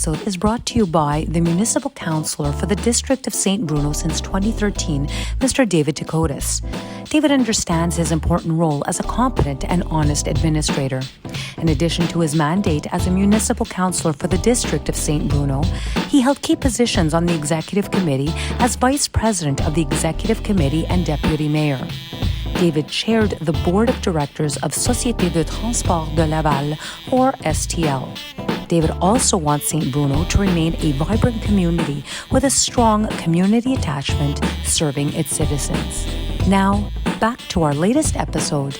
episode is brought to you by the Municipal Councillor for the District of St. Bruno since 2013, Mr. David Dakotas. David understands his important role as a competent and honest administrator. In addition to his mandate as a Municipal Councillor for the District of St. Bruno, he held key positions on the Executive Committee as Vice President of the Executive Committee and Deputy Mayor. David chaired the Board of Directors of Société de Transport de Laval, or STL. David also wants St. Bruno to remain a vibrant community with a strong community attachment serving its citizens. Now, back to our latest episode.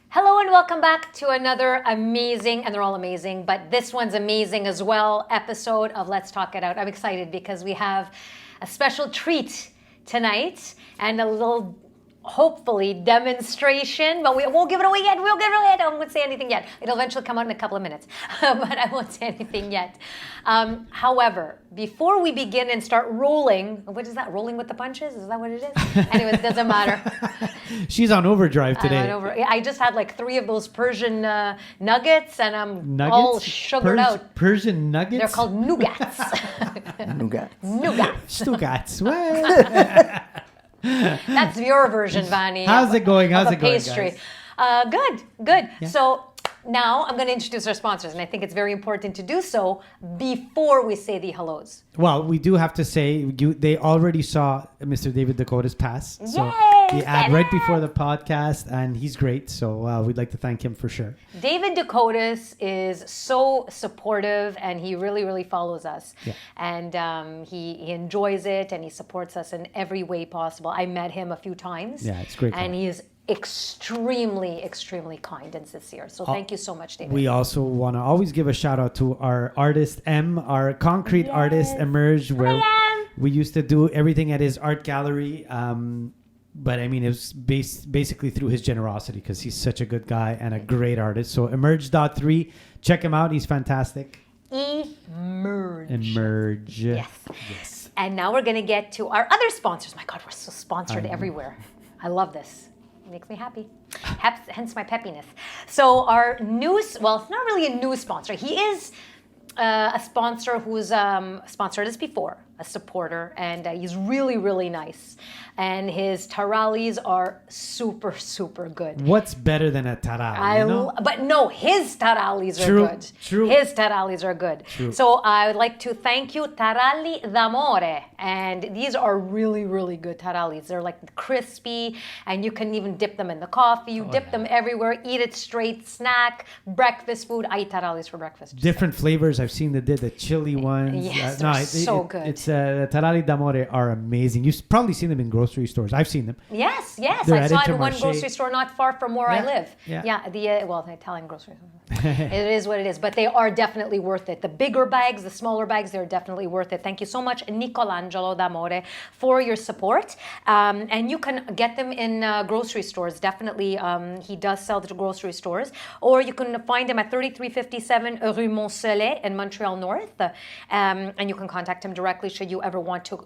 Hello and welcome back to another amazing, and they're all amazing, but this one's amazing as well, episode of Let's Talk It Out. I'm excited because we have a special treat tonight and a little, hopefully, demonstration, but we won't give it away yet. I won't say anything yet. It'll eventually come out in a couple of minutes, but I won't say anything yet. However, before we begin and start rolling, what is that? Rolling with the punches? Is that what it is? Anyway, it doesn't matter. She's on overdrive today. I just had like 3 of those Persian nuggets, and I'm all sugared out. Persian nuggets? They're called nougats. Nougats. Nougats. That's your version, Vanny. How's it going? How's it going, pastry. guys? Good. Yeah. So now I'm going to introduce our sponsors, and I think it's very important to do so before we say the hellos. Well, we do have to say they already saw Mr. David Dakota's pass. So Yay! the ad right before the podcast, and he's great. So we'd like to thank him for sure. David Dakotas is so supportive, and he really, really follows us. Yeah. And he enjoys it, and he supports us in every way possible. I met him a few times. Yeah, it's great. And he is extremely kind and sincere. So thank you so much, David. We also want to always give a shout out to our artist M, our concrete artist emerged, where we used to do everything at his art gallery. But I mean, it was basically through his generosity because he's such a good guy and a great artist. So Emerge.3, check him out. He's fantastic. Emerge. Yes. And now we're going to get to our other sponsors. My God, we're so sponsored everywhere. I love this. It makes me happy. Hence my peppiness. So our it's not really a new sponsor. He is a sponsor who's sponsored us before, a supporter, and he's really, really nice. And his taralis are super good. What's better than a tarali? But no, his taralis are good. True. His taralis are good. True. So I would like to thank you, Tarali d'Amore. And these are really, really good taralis. They're like crispy, and you can even dip them in the coffee. You dip them everywhere. Eat it straight, snack, breakfast food. I eat taralis for breakfast. Different flavors. I've seen the chili ones. Yes, they're so good. It's the tarali d'amore are amazing. You've probably seen them in grocery stores. I've seen them. Yes. They're I saw it in one Intermarché. grocery store not far from where I live. Yeah. The Italian grocery store. It is what it is, but they are definitely worth it. The bigger bags, the smaller bags, they're definitely worth it. Thank you so much, Nicolangelo D'Amore, for your support. And you can get them in grocery stores. Definitely, he does sell to grocery stores. Or you can find him at 3357 Rue Mont-Soleil in Montreal North. And you can contact him directly should you ever want to,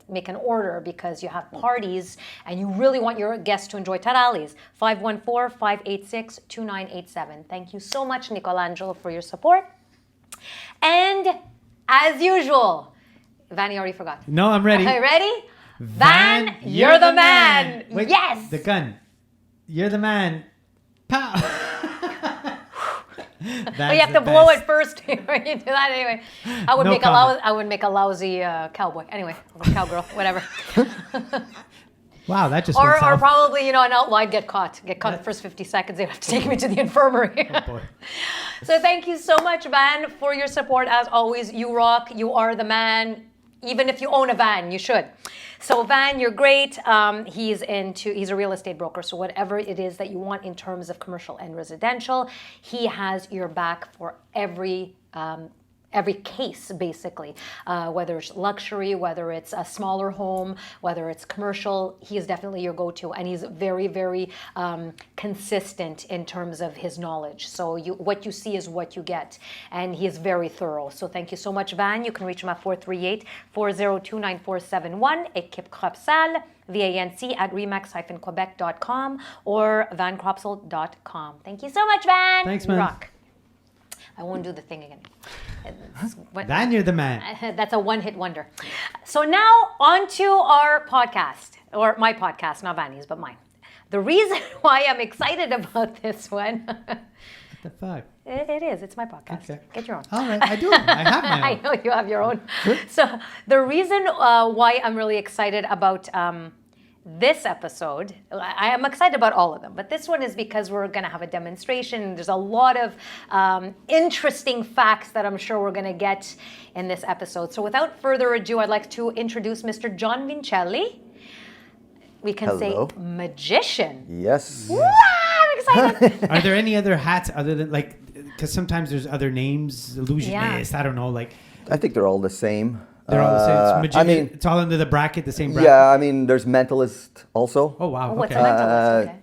make an order because you have parties and you really want your guests to enjoy taralis. 514-586-2987. Thank you so much, Nicolangelo, for your support. And as usual, Vanny already forgot. No, I'm ready. Are you ready? Van, you're the man. Wait, yes. The gun. You're the man. Pow. But you have to blow it first. You do that anyway. I would make a lousy cowboy. Anyway, cowgirl, whatever. Wow, that just or went south. probably an outlaw. I'd get caught the first 50 seconds. They'd have to take me to the infirmary. Oh boy. So thank you so much, Van, for your support. As always, you rock. You are the man. Even if you own a van, you should. So Van, you're great. He's a real estate broker. So whatever it is that you want in terms of commercial and residential, he has your back for every case, basically, whether it's luxury, whether it's a smaller home, whether it's commercial, he is definitely your go-to, and he's very, very consistent in terms of his knowledge. So what you see is what you get, and he is very thorough. So thank you so much, Van. You can reach him at 438-402-9471, Equipe Cropsal, VANC at remax-quebec.com or vancropsal.com. Thank you so much, Van. Thanks, man. Rock. I won't do the thing again. Van, you're the man. That's a one-hit wonder. So now on to our podcast, or my podcast, not Vanny's, but mine. The reason why I'm excited about this one, What the fuck? it is. It's my podcast. Okay. Get your own. All right, I do. I have my own. I know you have your own. So the reason why I'm really excited about this episode, I am excited about all of them, but this one is because we're going to have a demonstration. There's a lot of interesting facts that I'm sure we're going to get in this episode. So without further ado, I'd like to introduce Mr. John Vincelli. We can Hello. say magician. Yes. Wow, I'm excited. Are there any other hats other than because sometimes there's other names, illusionist, I don't know, I think they're all the same. they're all the same. It's magician, I mean, it's all under the bracket, the same bracket. yeah, I mean, there's mentalist also. Oh, wow. What's Okay. a mentalist? Okay.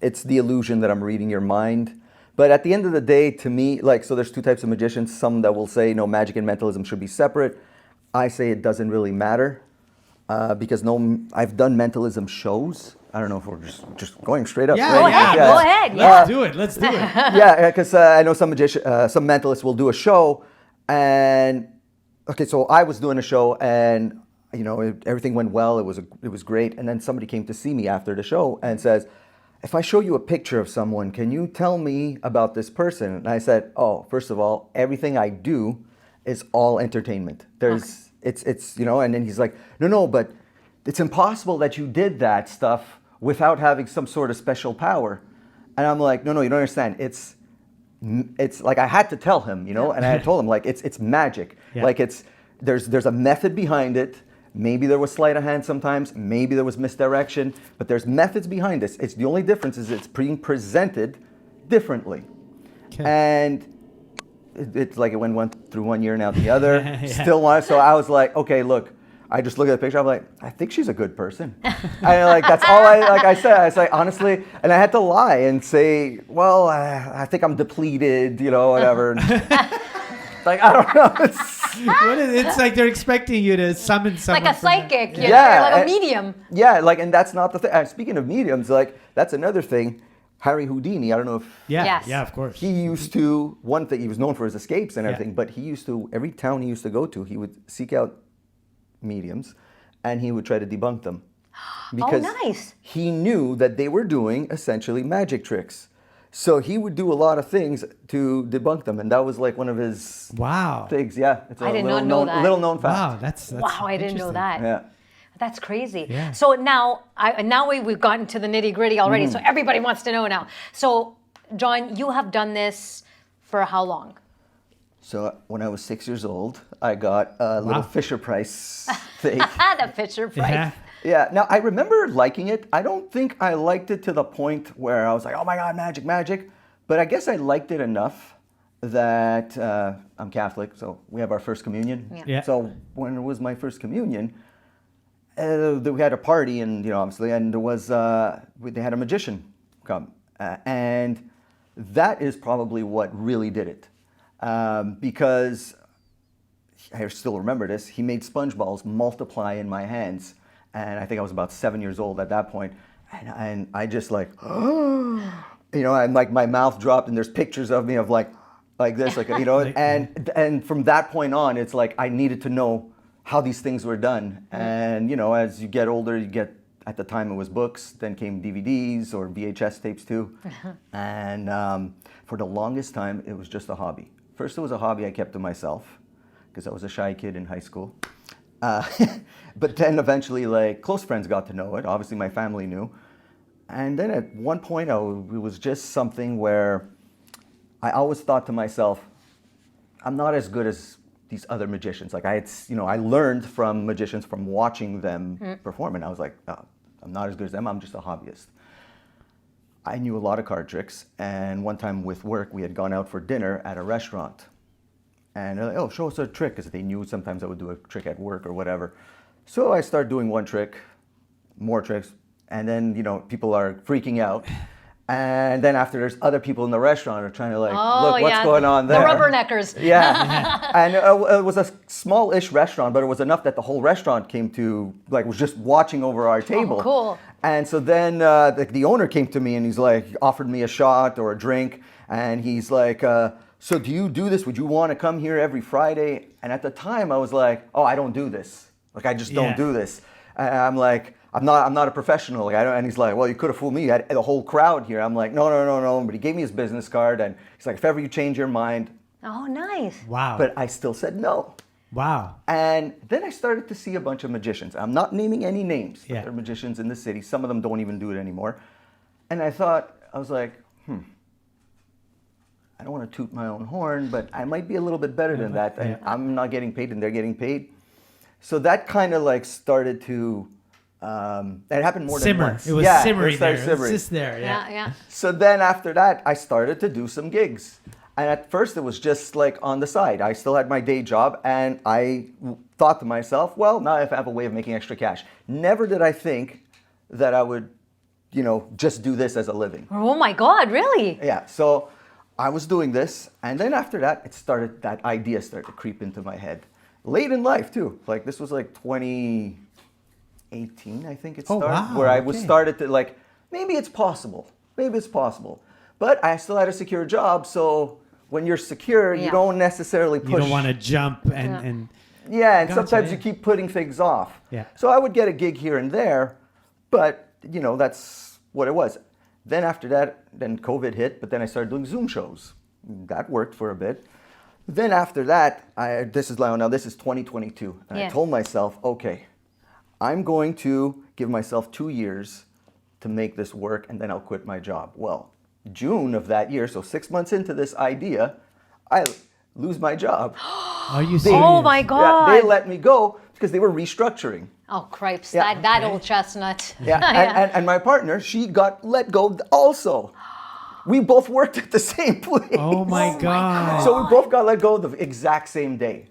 It's the illusion that I'm reading your mind. But at the end of the day, to me, so there's two types of magicians. Some that will say, no, magic and mentalism should be separate. I say it doesn't really matter because I've done mentalism shows. I don't know if we're just going straight up. Yeah, right? Go ahead. Yeah. Let's do it. Let's do it. Yeah, because I know some mentalists will do a show, and okay, so I was doing a show, and everything went well. It was great, and then somebody came to see me after the show and says, "If I show you a picture of someone, can you tell me about this person?" And I said, "Oh, first of all, everything I do is all entertainment. It's and then he's like, "No, but it's impossible that you did that stuff without having some sort of special power." And I'm like, no, you don't understand. It's like I had to tell him, and I had told him it's magic. Yeah. There's a method behind it. Maybe there was sleight of hand sometimes. Maybe there was misdirection, but there's methods behind this. It's the only difference is it's being presented differently. Okay. And it's like it went through 1 year and out the other. Still want. So I was like, okay, look. I just look at the picture. I'm like, I think she's a good person. That's all I said. I was like, honestly, and I had to lie and say, well, I think I'm depleted, whatever. I don't know. It's like they're expecting you to summon someone. Like a psychic, you're Yeah, like a medium. Yeah, and that's not the thing. Speaking of mediums, that's another thing. Harry Houdini, I don't know if Yes. Yeah, of course. he used to, one thing, he was known for his escapes and Yeah. everything, but he used to, every town he used to go to, he would seek out mediums and he would try to debunk them. Because nice. he knew that they were doing essentially magic tricks. So he would do a lot of things to debunk them, and that was like one of his Wow. things. Yeah, it's a I did little not know known, that. little known fact. Wow, that's Wow, I didn't know interesting. that. Yeah. That's crazy. Yeah. So now we've gotten to the nitty gritty already. So everybody wants to know now. So John, you have done this for how long? So when I was 6 years old, I got a little Fisher Price thing. The Fisher Price. Yeah. Yeah, now I remember liking it. I don't think I liked it to the point where I was like, oh my God, magic. But I guess I liked it enough that I'm Catholic, so we have our first communion. Yeah. So when it was my first communion, we had a party, and obviously, and there was they had a magician come, and that is probably what really did it, because I still remember this. He made sponge balls multiply in my hands, and I think I was about 7 years old at that point, and I just and like my mouth dropped, and there's pictures of me of like this, and from that point on, it's like I needed to know how these things were done. And as you get older, at the time it was books, then came DVDs or VHS tapes too. And for the longest time, it was just a hobby. First, it was a hobby I kept to myself because I was a shy kid in high school. But then eventually, close friends got to know it. Obviously, my family knew. And then at one point, it was just something where I always thought to myself, I'm not as good as these other magicians. I learned from magicians from watching them perform, and I was like, oh, I'm not as good as them. I'm just a hobbyist. I knew a lot of card tricks, and one time with work, we had gone out for dinner at a restaurant. And they're like, oh, show us a trick, because they knew sometimes I would do a trick at work or whatever. So I started doing one trick, more tricks, and then, people are freaking out. And then after, there's other people in the restaurant are trying to look, what's going on there? The rubberneckers. Yeah. And it was a small-ish restaurant, but it was enough that the whole restaurant came to, was just watching over our table. Oh, cool. And so then the owner came to me and he's like, offered me a shot or a drink. And he's like, so do you do this? Would you want to come here every Friday? And at the time I was like, oh, I don't do this. Like, I just don't do this. And I'm like, I'm not a professional. Like, I don't, and he's like, well, you could have fooled me. You had the whole crowd here. I'm like, no. But he gave me his business card, and he's like, if ever you change your mind. Oh, nice. Wow. But I still said no. Wow. And then I started to see a bunch of magicians. I'm not naming any names. But Yeah. there are magicians in the city. Some of them don't even do it anymore. And I was like, I don't want to toot my own horn, but I might be a little bit better than that. And I'm not getting paid and they're getting paid. So that kind of like started to, it happened more than once. It was simmering there. It was just there, Yeah. So then after that, I started to do some gigs. And at first it was just like on the side. I still had my day job, and I thought to myself, well, now I have a way of making extra cash. Never did I think that I would, just do this as a living. Oh my God, really? Yeah, so I was doing this, and then after that, that idea started to creep into my head. Late in life too. Like, this was like 2018, I think it started. Wow, where I started to like, maybe it's possible. But I still had a secure job, so when you're secure, you don't necessarily push. You don't want to jump and Yeah, and Gotcha, sometimes yeah. you keep putting things off. Yeah. So I would get a gig here and there, but that's what it was. Then after that, then COVID hit, but then I started doing Zoom shows. That worked for a bit. Then after that, this is 2022. And I told myself, okay, I'm going to give myself 2 years to make this work, and then I'll quit my job. Well, June of that year, so 6 months into this idea, I lose my job. Are you serious? Oh my God. Yeah, they let me go because they were restructuring. Oh, cripes. Yeah. That old chestnut. Yeah, and my partner, she got let go also. We both worked at the same place. Oh my God. So we both got let go the exact same day.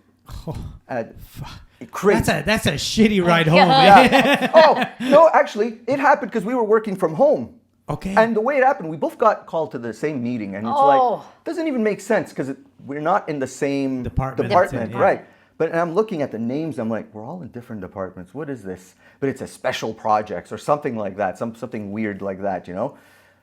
Crazy. That's a shitty ride home, Yeah. man. Oh, no, actually, it happened because we were working from home. Okay. And the way it happened, we both got called to the same meeting. And it's like, doesn't even make sense because we're not in the same Department, yeah. right? But I'm looking at the names, I'm like, we're all in different departments. What is this? But it's a special projects or something like that, something weird like that,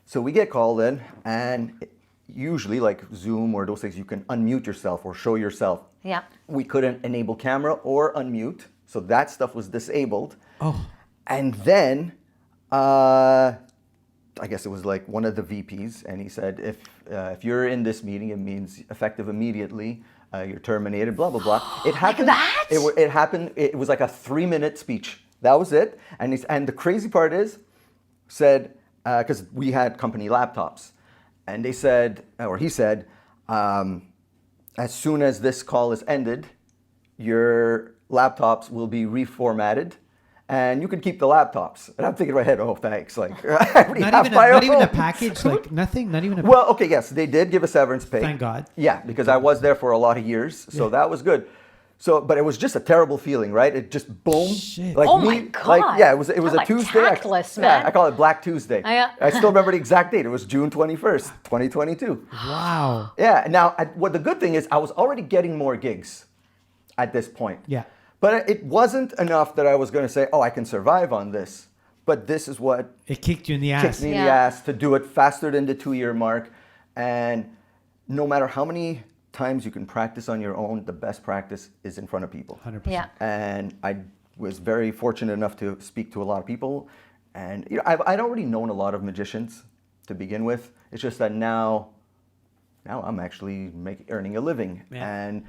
So we get called in, and usually like Zoom or those things, you can unmute yourself or show yourself. Yeah. We couldn't enable camera or unmute, so that stuff was disabled. Oh. And then, I guess it was like one of the VPs, and he said, if you're in this meeting, it means effective immediately. You're terminated. Blah blah blah. It happened. Like that? It happened. It was like a 3-minute speech. That was it. And the crazy part is, said because we had company laptops, and they said, or he said, as soon as this call is ended, your laptops will be reformatted. And you can keep the laptops. And I'm thinking in my head, oh, thanks. Like, I already have my not even a own. package, like nothing, not even a Well, okay, yes, they did give a severance pay. Thank God. Yeah, because I was there for a lot of years, so that was good. So, but it was just a terrible feeling, right? It just boom. Shit. Like Oh me, my God. Like, yeah, it was You're a like Tuesday. tactless, man. Yeah, I call it Black Tuesday. Yeah. I still remember the exact date. It was June 21st, 2022. Wow. Yeah. Now, what the good thing is, I was already getting more gigs at this point. Yeah. But it wasn't enough that I was going to say, oh, I can survive on this. But this is what It kicked you in the ass. kicked me in the ass to do it faster than the 2-year mark. And no matter how many times you can practice on your own, the best practice is in front of people. 100%. Yeah. And I was very fortunate enough to speak to a lot of people. And I'd already known a lot of magicians to begin with. It's just that now I'm actually earning a living. Yeah. And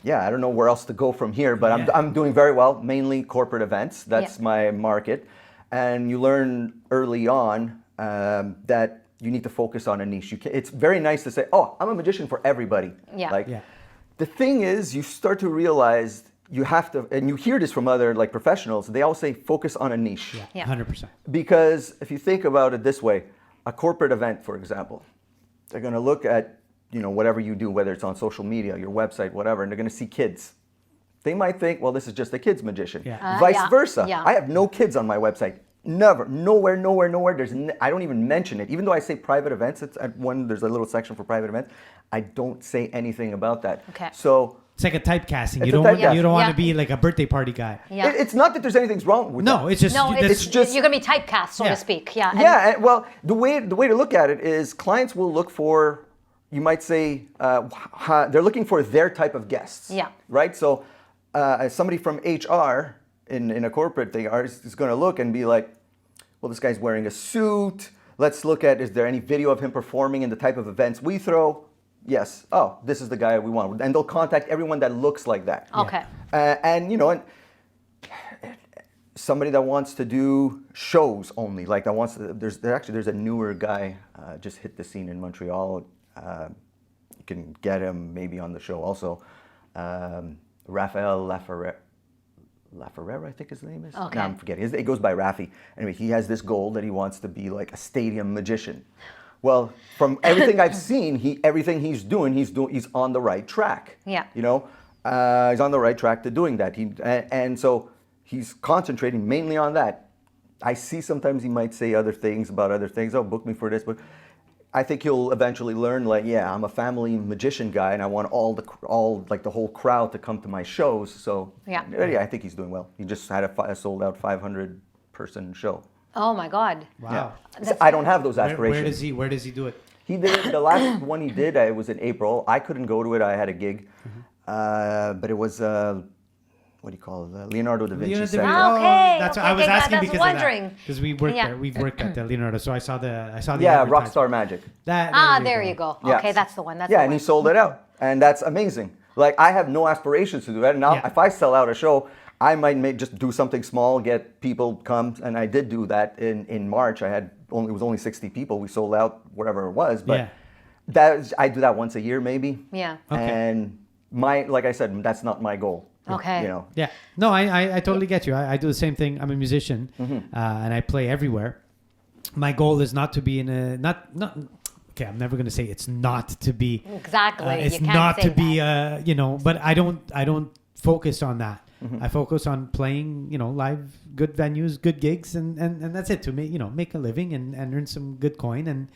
I don't know where else to go from here, but I'm doing very well, mainly corporate events. That's my market. And you learn early on that you need to focus on a niche. It's very nice to say, oh, I'm a magician for everybody. Yeah. The thing is, you start to realize you have to, and you hear this from other like professionals, they all say focus on a niche. Yeah. 100%. Because if you think about it this way, a corporate event, for example, they're going to look at whatever you do, whether it's on social media, your website, whatever, and they're going to see kids. They might think, well, this is just a kid's magician. Yeah. Vice versa. Yeah. I have no kids on my website. Never. Nowhere. I don't even mention it. Even though I say private events, there's a little section for private events. I don't say anything about that. Okay. So It's like a typecasting. It's You a don't typecasting. you don't want Yeah. to be like a birthday party guy. Yeah. it's not that there's anything wrong with that. No, it's just No, that's- it's you're gonna be typecast, so Yeah. to speak. Yeah. And Yeah, well, the way to look at it is clients will look for, you might say they're looking for their type of guests. Yeah. Right. So somebody from HR in a corporate thing is going to look and be like, well, this guy's wearing a suit. Let's look at, is there any video of him performing in the type of events we throw? Yes. Oh, this is the guy we want. And they'll contact everyone that looks like that. Okay. And somebody that wants to do shows only, like that wants to, there's a newer guy just hit the scene in Montreal. You can get him maybe on the show also. Raphael Laferrera, I think his name is. Okay. No, I'm forgetting. It goes by Rafi. Anyway, he has this goal that he wants to be like a stadium magician. Well, from everything I've seen, everything he's doing, he's on the right track. Yeah. You know, he's on the right track to doing that. And so he's concentrating mainly on that. I see sometimes he might say other things about other things. Oh, book me for this, but I think he'll eventually learn, like, yeah, I'm a family magician guy, and I want the whole crowd to come to my shows. So yeah, I think he's doing well. He just had a sold out 500-person show. Oh my God! Wow. Yeah. I don't have those aspirations. Where does he do it? He did it. The last one he did, it was in April. I couldn't go to it. I had a gig, but it was. What do you call it? Leonardo da Vinci Center. Okay. That's okay, I was asking that's because wondering. of that. Because we worked there. We've worked at the Leonardo, so I saw the. Yeah, Rockstar Magic. There you go. Yeah. Okay, that's the one. That's yeah, the and one. he sold it out, and that's amazing. Like, I have no aspirations to do that. Now, if I sell out a show, I might just do something small, get people come, and I did do that in March. It was only 60 people. We sold out whatever it was, but I do that once a year maybe. Yeah. Okay. And like I said, that's not my goal. Okay. You know. Yeah. No, I totally get you. I do the same thing. I'm a musician, and I play everywhere. My goal is not to be in a not. Okay, I'm never going to say it's not to be. Exactly. It's you can't not say to be. that. But I don't focus on that. I focus on playing, live, good venues, good gigs, and that's it, to make a living and earn some good coin. And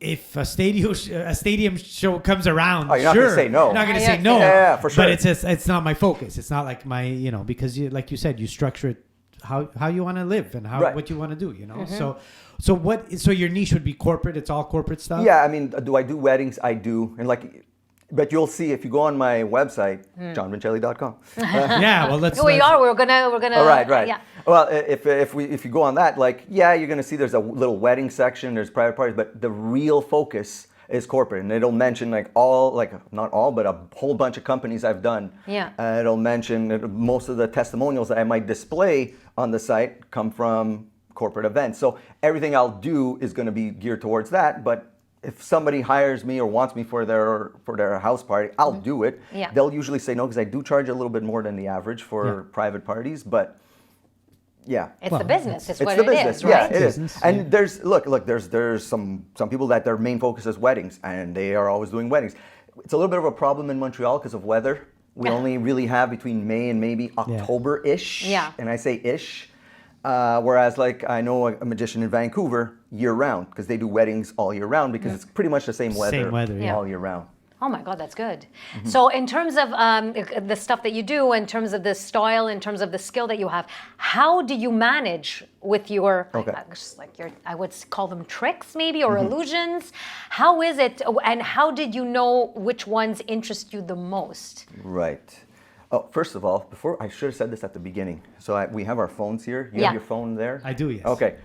if a stadium show comes around, you're not gonna say no. You're not going to say no. Yeah, for sure. But it's not my focus. It's not like my, because like you said, you structure it how you want to live and what you want to do, So your niche would be corporate. It's all corporate stuff. Yeah, I mean, do I do weddings? I do, and but you'll see if you go on my website, johnvincelli.com. Yeah, well, We're gonna. Oh, right. Yeah. Well, if you go on that, you're gonna see there's a little wedding section, there's private parties, but the real focus is corporate, and it'll mention not all, but a whole bunch of companies I've done. Yeah. It'll mention most of the testimonials that I might display on the site come from corporate events. So everything I'll do is going to be geared towards that, but if somebody hires me or wants me for their house party, I'll do it. Yeah. They'll usually say no because I do charge a little bit more than the average for private parties, but yeah. It's the business. It's what the it business. is, right? Yeah, it is. Business, And there's some people that their main focus is weddings, and they are always doing weddings. It's a little bit of a problem in Montreal because of weather. We only really have between May and maybe October-ish. Yeah. And I say ish. Whereas I know a magician in Vancouver year round because they do weddings all year round because it's pretty much the same weather, all year round. Oh my God, that's good. So in terms of the stuff that you do, in terms of the style, in terms of the skill that you have, how do you manage with your, I would call them tricks maybe, or illusions? How is it, and how did you know which ones interest you the most? Right. Oh, first of all, I should have said this at the beginning. So we have our phones here. You have your phone there? I do, yes. Okay.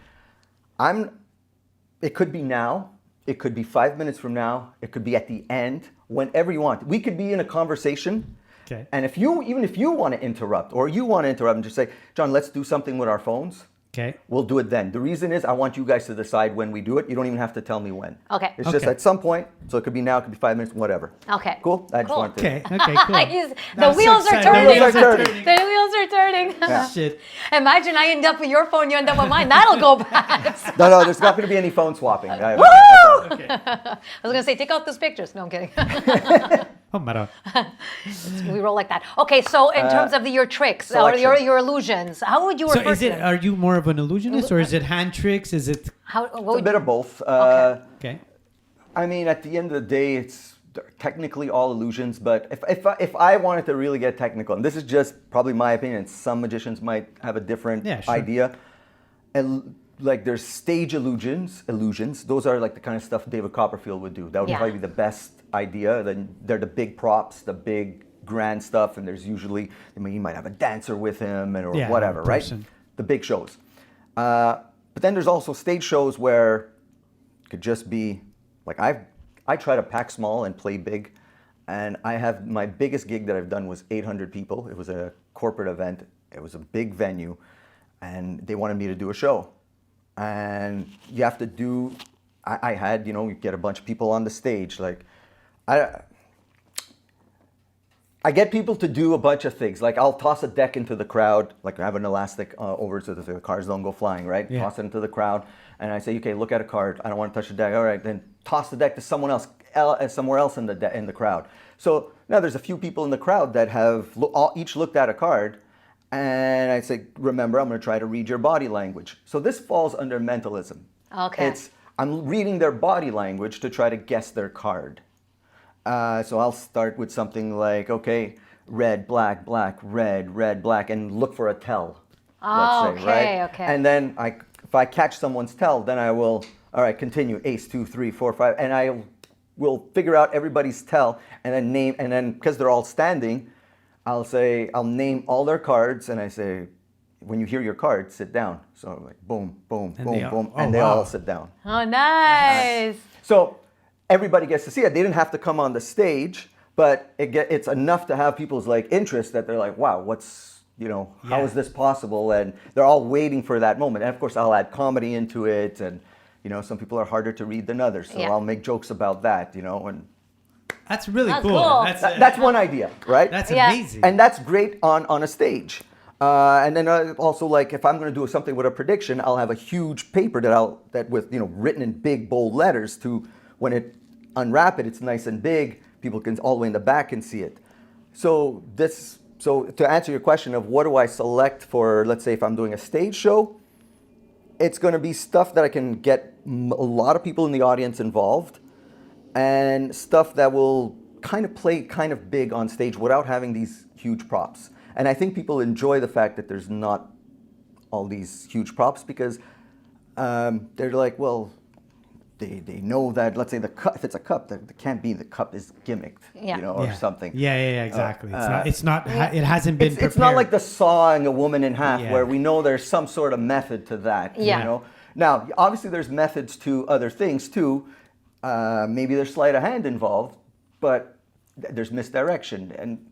It could be now. It could be 5 minutes from now. It could be at the end, whenever you want. We could be in a conversation. Okay. And even if you want to interrupt, and just say, John, let's do something with our phones. Okay. We'll do it then. The reason is I want you guys to decide when we do it. You don't even have to tell me when. Okay. It's just at some point. So it could be now, it could be 5 minutes, whatever. Okay. Cool? I just wanted to. Okay, cool. The wheels are turning. The wheels are turning. Yeah. Shit. Imagine I end up with your phone, you end up with mine. That'll go bad. No, there's not going to be any phone swapping. Woo! Okay. I was going to say, take out those pictures. No, I'm kidding. Oh, Mara. We roll like that. Okay, so in terms of your tricks or your illusions, how would you refer to them? Are you more of an illusionist, or is it hand tricks? Is it? It's a bit of both. Okay. I mean, at the end of the day, it's technically all illusions. But if I wanted to really get technical, and this is just probably my opinion, some magicians might have a different idea. like there's stage illusions. Those are like the kind of stuff David Copperfield would do. That would Yeah. probably be the best idea. Then they're the big props, the big grand stuff, and there's usually, I mean, you might have a dancer with him or Yeah, whatever, right? person. The big shows. But then there's also stage shows where it could just be like I try to pack small and play big. And I have my biggest gig that I've done was 800 people. It was a corporate event. It was a big venue, and they wanted me to do a show. And you have to do. I had, you know, you get a bunch of people on the stage. Like, I get people to do a bunch of things. Like I'll toss a deck into the crowd. Like I have an elastic over so that the cards don't go flying, right? Yeah. Toss it into the crowd, and I say, okay, look at a card. I don't want to touch the deck. All right, then toss the deck to someone else, somewhere else in the crowd. So now there's a few people in the crowd that have each looked at a card, and I say, remember, I'm going to try to read your body language. So this falls under mentalism. Okay. I'm reading their body language to try to guess their card. So I'll start with something like, okay, red, black, black, red, black, and look for a tell. Oh, let's say, right? okay. And then if I catch someone's tell, then I will, all right, continue, ace, 2, 3, 4, 5, and I will figure out everybody's tell, and then name, and then because they're all standing, I'll name all their cards, and I say, when you hear your card, sit down. So like boom, boom, And boom, they all- boom, oh, and they wow. all sit down. Oh, nice. So everybody gets to see it. They didn't have to come on the stage, but it's enough to have people's like interest that they're like, wow, how is this possible? And they're all waiting for that moment. And of course, I'll add comedy into it, and some people are harder to read than others, so Yeah. I'll make jokes about that, and That's really That's cool. cool. that's one idea, right? That's Yeah. amazing. And that's great on a stage. And then also, like, if I'm going to do something with a prediction, I'll have a huge paper that with written in big bold letters to when it unwrap it, it's nice and big. People can all the way in the back can see it. So to answer your question of what do I select for, let's say if I'm doing a stage show, it's going to be stuff that I can get a lot of people in the audience involved, and stuff that will kind of play kind of big on stage without having these huge props. And I think people enjoy the fact that there's not all these huge props because they're like, well, they know that, let's say the cup, if it's a cup, that can't be the cup is gimmicked, Yeah. or something. Yeah, exactly. It hasn't been prepared. It's not like the sawing a woman in half Yeah. where we know there's some sort of method to that. Yeah. Now, obviously there's methods to other things too. Maybe there's sleight of hand involved, but there's misdirection. And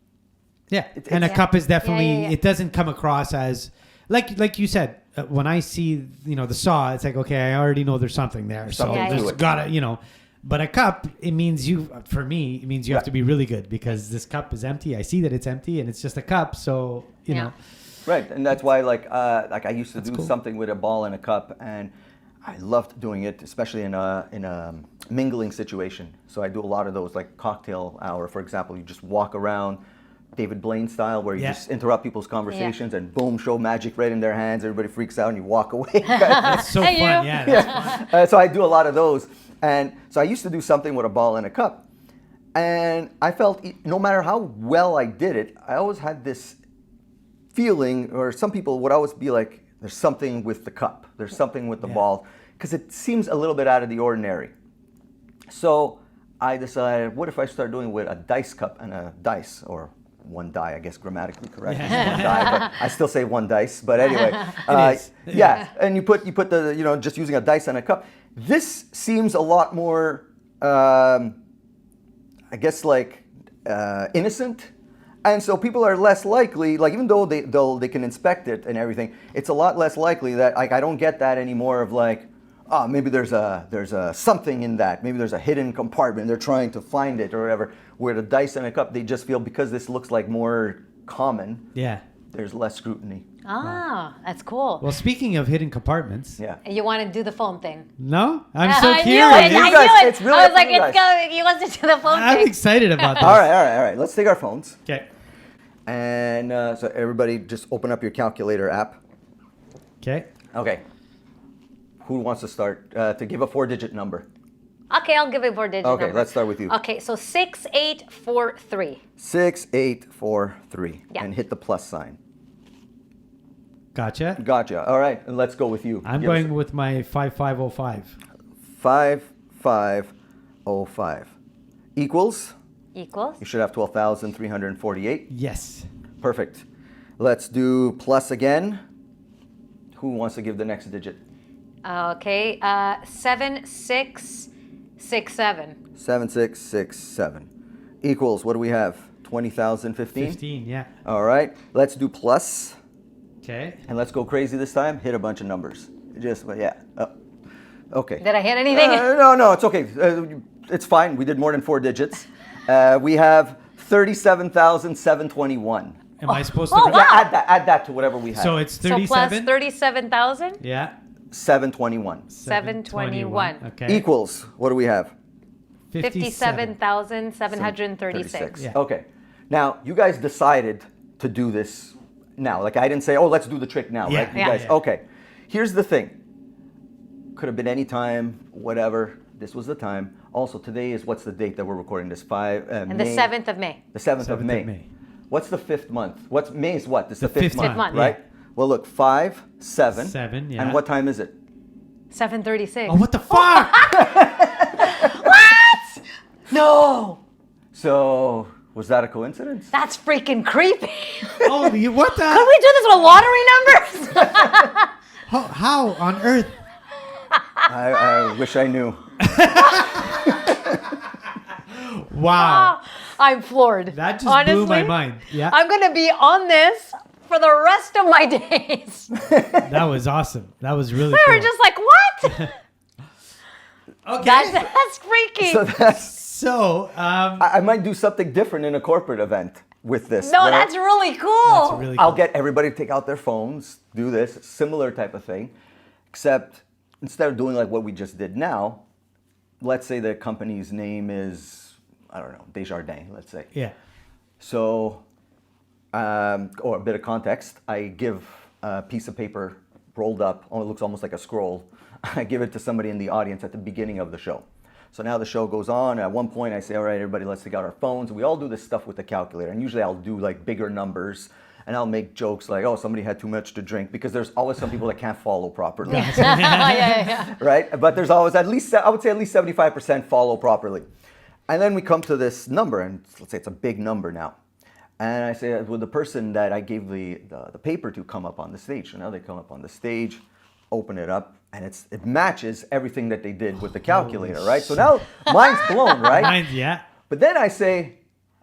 Yeah, It's- and a Yeah. cup is definitely, Yeah. it doesn't come across as, like you said, when I see, the saw, it's like, okay, I already know there's something there. So something to there's it. gotta, but a cup, it means you have to be really good because this cup is empty. I see that it's empty and it's just a cup. So, you Yeah. know. Right, and that's why like I used to do cool. something with a ball and a cup, and I loved doing it, especially in a mingling situation. So I do a lot of those, like cocktail hour, for example. You just walk around, David Blaine style, where you Yeah. just interrupt people's conversations and boom, show magic right in their hands. Everybody freaks out and you walk away. That's so Hey, fun. you. Yeah. That's fun. So I do a lot of those, and so I used to do something with a ball and a cup, and I felt no matter how well I did it, I always had this feeling, or some people would always be like, there's something with the cup, there's something with the Yeah. ball, because it seems a little bit out of the ordinary. So I decided, what if I start doing with a dice cup and a dice, or one die, I guess grammatically correct, is one die, but I still say one dice, but anyway. is. Yeah, and you put the, just using a dice and a cup. This seems a lot more, I guess, like innocent. And so people are less likely, like even though they can inspect it and everything, it's a lot less likely that like I don't get that anymore of like, oh, maybe there's a something in that, maybe there's a hidden compartment, they're trying to find it or whatever. Where the dice and a cup, they just feel because this looks like more common, Yeah. there's less scrutiny. Ah, that's cool. Well, speaking of hidden compartments. Yeah. You want to do the phone thing? No? I'm I so knew curious. it. You I guys, knew it. it's really I up was to like, you it's guys. going. He wants to do the phone I'm thing. excited about this. All right. Let's take our phones. Okay. And so everybody just open up your calculator app. Okay. Okay. Who wants to start to give a 4-digit number? Okay, I'll give it 4-digit Okay, number. let's start with you. Okay, so 6843. 6843. Yeah. And hit the plus sign. Gotcha. Gotcha. All right, and let's go with you. I'm Give us going with my 5505. 5505 equals. Equals. You should have 12,348. Yes. Perfect. Let's do plus again. Who wants to give the next digit? Okay. 7667. 7667 equals. What do we have? 20,015. 15. Yeah. All right. Let's do plus. Okay. And let's go crazy this time. Hit a bunch of numbers. Okay. Did I hit anything? No, it's okay. It's fine. We did more than 4 digits. We have 37,721. Am I supposed to? wow. Add that to whatever we have. So it's So 37. plus 37,000? Yeah. 721 721. Okay. equals. What do we have? 57,736. Yeah. Okay. Now you guys decided to do this now. Like I didn't say, oh, let's do the trick now, Yeah. right? You Yeah. guys. Yeah. Okay. Here's the thing. Could have been any time, whatever. This was the time. Also, today is what's the date that we're recording this? And May, the 7th of May. The 7th of 7th May. of May. What's the 5th month? What's May is what? This is the The fifth fifth month, month, right? yeah. Well, look, 5, 7. 7, yeah. And what time is it? 7:36. Oh, what the fuck? No! So, was that a coincidence? That's freaking creepy. Holy, what the? Could we do this with lottery numbers? How on earth? I wish I knew. Wow. I'm floored. That just Honestly, blew my mind. Yeah. I'm going to be on this for the rest of my days. That was awesome. That was really We cool. were just like, what? okay. That's freaky. So So, I might do something different in a corporate event with this. No, where that's really cool. that's really I'll cool. get everybody to take out their phones, do this, similar type of thing, except instead of doing like what we just did now, let's say the company's name is, I don't know, Desjardins, let's say. Yeah. So, or a bit of context, I give a piece of paper rolled up, it looks almost like a scroll. I give it to somebody in the audience at the beginning of the show. So now the show goes on. At one point, I say, all right, everybody, let's take out our phones. We all do this stuff with the calculator. And usually I'll do like bigger numbers. And I'll make jokes like, oh, somebody had too much to drink. Because there's always some people that can't follow properly. yeah. Right? But there's always I would say at least 75% follow properly. And then we come to this number. And let's say it's a big number now. And I say, well, the person that I gave the paper to come up on the stage. So now they come up on the stage, open it up. And it matches everything that they did with the calculator, right? So now mine's blown, right? Yeah. But then I say,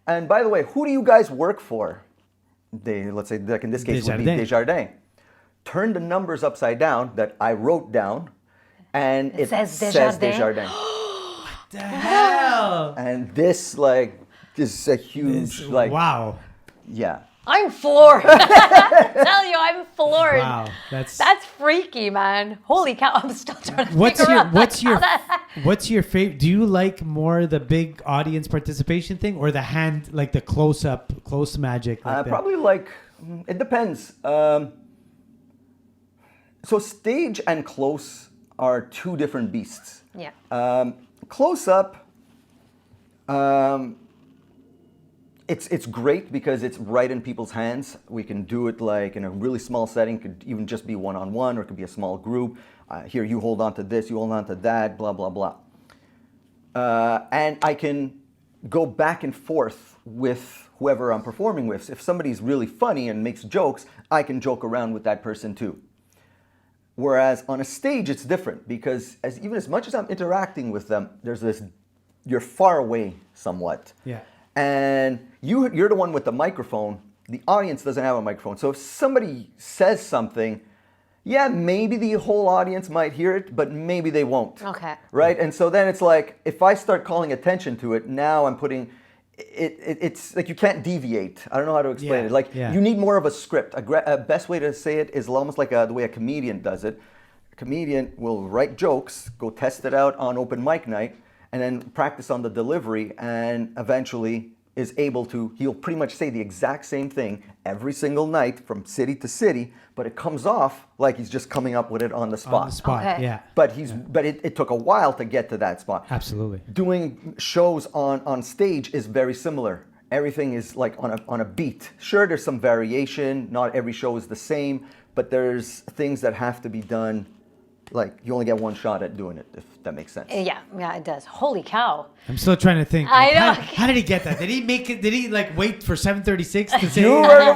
and by the way, who do you guys work for? Let's say, like in this case, would be Desjardins. Turn the numbers upside down that I wrote down, and it says Desjardins. What the hell? And this, like, is a huge, like, Wow. yeah. I'm floored. I tell you, I'm floored. Wow. That's freaky, man. Holy cow! I'm still trying to what's figure your out what's your favorite? Do you like more the big audience participation thing or the hand, like the close magic? Like Probably like, it depends. So stage and close are two different beasts. Yeah. Close up, it's great because it's right in people's hands. We can do it like in a really small setting. Could even just be one-on-one, or it could be a small group. Here, you hold on to this, you hold on to that, blah, blah, blah. And I can go back and forth with whoever I'm performing with. If somebody's really funny and makes jokes, I can joke around with that person too. Whereas on a stage, it's different because even as much as I'm interacting with them, there's this, you're far away somewhat. Yeah. And you're the one with the microphone. The audience doesn't have a microphone. So if somebody says something, yeah, maybe the whole audience might hear it, but maybe they won't. Okay. Right? And so then it's like, if I start calling attention to it, now I'm putting, it's like you can't deviate. I don't know how to explain Yeah, it. Like yeah. you need more of a script. A best way to say it is almost like the way a comedian does it. A comedian will write jokes, go test it out on open mic night, and then practice on the delivery, and eventually is able to, he'll pretty much say the exact same thing every single night from city to city, but it comes off like he's just coming up with it on the spot. On the spot. Okay. Yeah. But it took a while to get to that spot. Absolutely. Doing shows on stage is very similar. Everything is like on a beat. Sure, there's some variation. Not every show is the same, but there's things that have to be done. Like you only get one shot at doing it, if that makes sense. Yeah, it does. Holy cow. I'm still trying to think. I know. How did he get that? Did he make it? Did he like wait for 7:36 to say?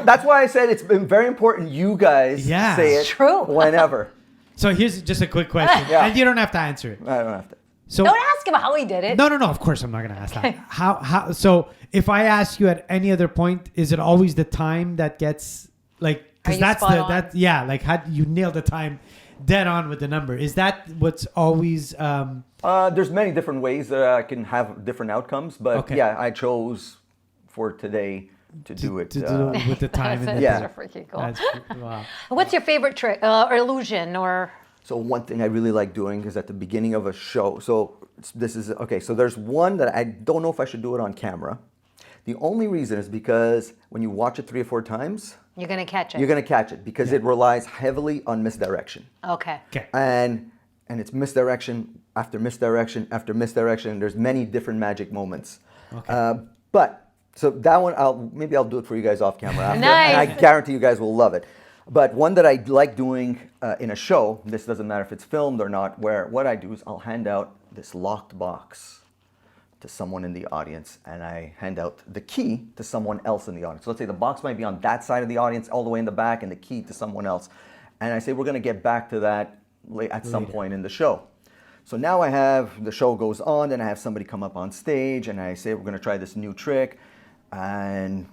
That's why I said it's been very important. You guys say it True. whenever. So here's just a quick question, and you don't have to answer it. I don't have to. So Don't ask him how he did it. no. Of course, I'm not gonna ask that. How? So if I ask you at any other point, is it always the time that gets like? Because that's like how you nail the time dead on with the number. Is that what's always? There's many different ways that I can have different outcomes, but I chose for today to do it with the time. That's freaking cool. Wow. What's your favorite trick or illusion or? So one thing I really like doing is at the beginning of a show. So this is okay. So there's one that I don't know if I should do it on camera. The only reason is because when you watch it 3 or 4 times, you're gonna catch it. You're gonna catch it because it relies heavily on misdirection. Okay. And it's misdirection after misdirection after misdirection. There's many different magic moments. Okay. But so that one, I'll do it for you guys off camera after, Nice. and I guarantee you guys will love it. But one that I like doing in a show, this doesn't matter if it's filmed or not, where what I do is I'll hand out this locked box to someone in the audience, and I hand out the key to someone else in the audience. So let's say the box might be on that side of the audience, all the way in the back, and the key to someone else. And I say, we're gonna get back to that at some point in the show. So now I have, the show goes on, and I have somebody come up on stage, and I say, we're gonna try this new trick, and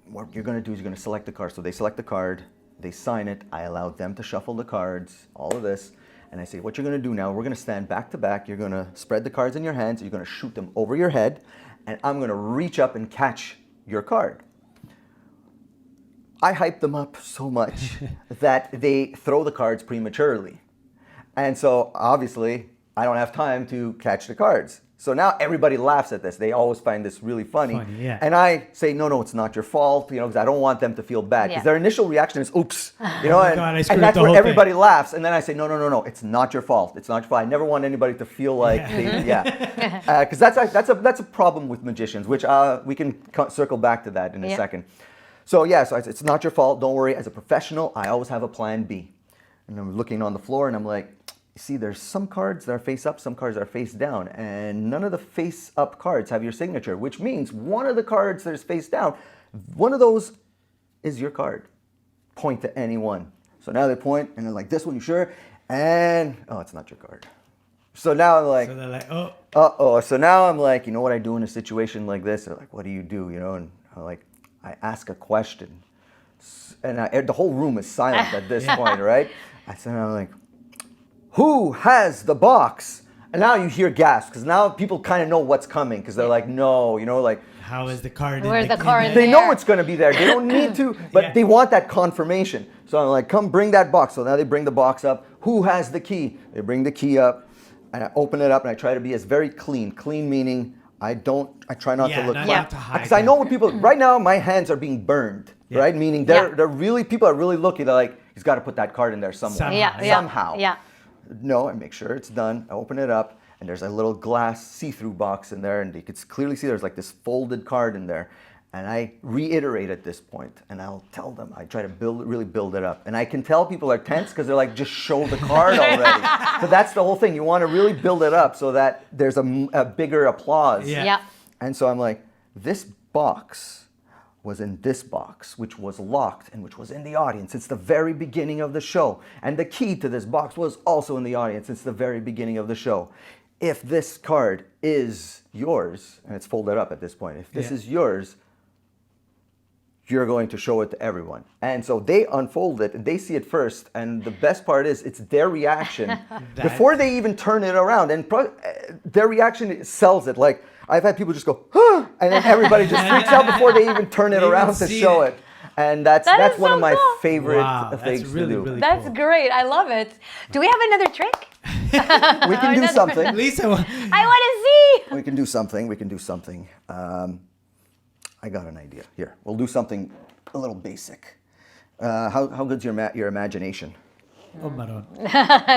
what you're gonna do is you're gonna select the card. So they select the card, they sign it, I allow them to shuffle the cards, all of this. And I say, what you're gonna do now, we're gonna stand back to back, you're gonna spread the cards in your hands, you're gonna shoot them over your head, and I'm gonna reach up and catch your card. I hype them up so much that they throw the cards prematurely. And so obviously, I don't have time to catch the cards. So now everybody laughs at this. They always find this really funny. And I say, no, it's not your fault, because I don't want them to feel bad. Because their initial reaction is, oops, and that's where everybody laughs. And then I say, no, it's not your fault. It's not your fault. I never want anybody to feel like, because that's a problem with magicians, which we can circle back to that in a second. So so it's not your fault. Don't worry. As a professional, I always have a plan B. And I'm looking on the floor, and I'm like, you see, there's some cards that are face up, some cards that are face down, and none of the face up cards have your signature, which means one of the cards that is face down, one of those is your card. Point to any one. So now they point, and they're like, this one, you sure? And, it's not your card. So now I'm like, so they're like, oh. Uh-oh. So now I'm like, you know what I do in a situation like this? They're like, what do you do? And I'm like, I ask a question. And the whole room is silent at this point, right? I'm like, who has the box? And now you hear gasps, because now people kind of know what's coming, because they're like, no, like, how is the card? Where's the card? They know it's going to be there. They don't need to, but they want that confirmation. So I'm like, come bring that box. So now they bring the box up. Who has the key? They bring the key up, and I open it up, and I try to be as very clean. Clean meaning I try not to look. Not to hide. Because I know what people, right now my hands are being burned, right? Meaning people are really looking. They're like, he's got to put that card in there somewhere. Somehow. Yeah. No, I make sure it's done. I open it up, and there's a little glass see-through box in there, and you can clearly see there's like this folded card in there. And I reiterate at this point, and I'll tell them, I try to really build it up. And I can tell people are tense because they're like, just show the card already. So that's the whole thing. You want to really build it up so that there's a bigger applause. And so I'm like, this box was in this box, which was locked and which was in the audience since the very beginning of the show. And the key to this box was also in the audience since the very beginning of the show. If this card is yours, and it's folded up at this point, if this is yours, you're going to show it to everyone. And so they unfold it and they see it first. And the best part is it's their reaction before they even turn it around. And their reaction sells it. Like, I've had people just go, huh, and then everybody just freaks out before they even turn it around to show it. And that's one of my favorite things to do. Really that's cool. Great. I love it. Do we have another trick? We can do something. Lisa, I want to see. We can do something. I got an idea. Here, we'll do something a little basic. How good's your imagination? Oh, Maron.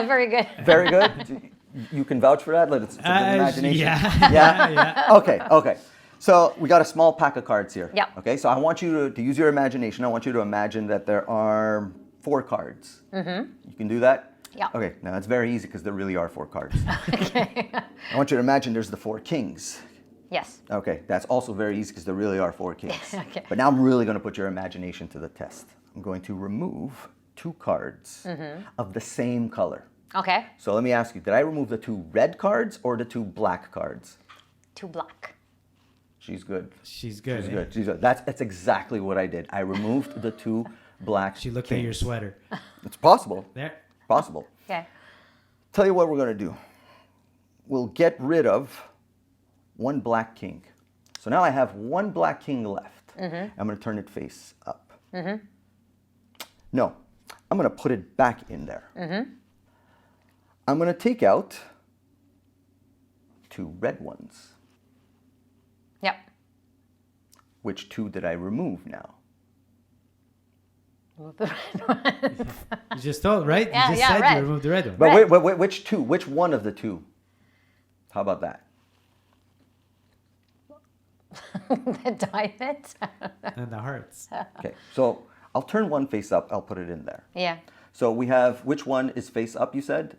Very good. Very good? You can vouch for that? It's a good imagination? Yeah. Okay. So we got a small pack of cards here. Yeah. Okay, so I want you to use your imagination. I want you to imagine that there are 4 cards. You can do that? Yeah. Okay, now that's very easy because there really are 4 cards. Okay. I want you to imagine there's the 4 kings. Yes. Okay, that's also very easy because there really are 4 kings. Okay. But now I'm really going to put your imagination to the test. I'm going to remove 2 cards of the same color. Okay. So let me ask you, did I remove the 2 red cards or the 2 black cards? 2 black. She's good. She's good. She's eh? good. She's good. That's exactly what I did. I removed the 2 black She looked kings. at your sweater. It's possible. There. Possible. Okay. Tell you what we're going to do. We'll get rid of 1 black king. So now I have 1 black king left. I'm going to turn it face up. No, I'm going to put it back in there. I'm going to take out 2 red ones. Yep. Which 2 did I remove now? Move the red one. You just told, right? Yeah, you just yeah, said red. you removed the red one. But Red. wait, which 2? Which one of the 2? How about that? The diamond. And the hearts. Okay, so I'll turn 1 face up. I'll put it in there. Yeah. So we have, which one is face up, you said?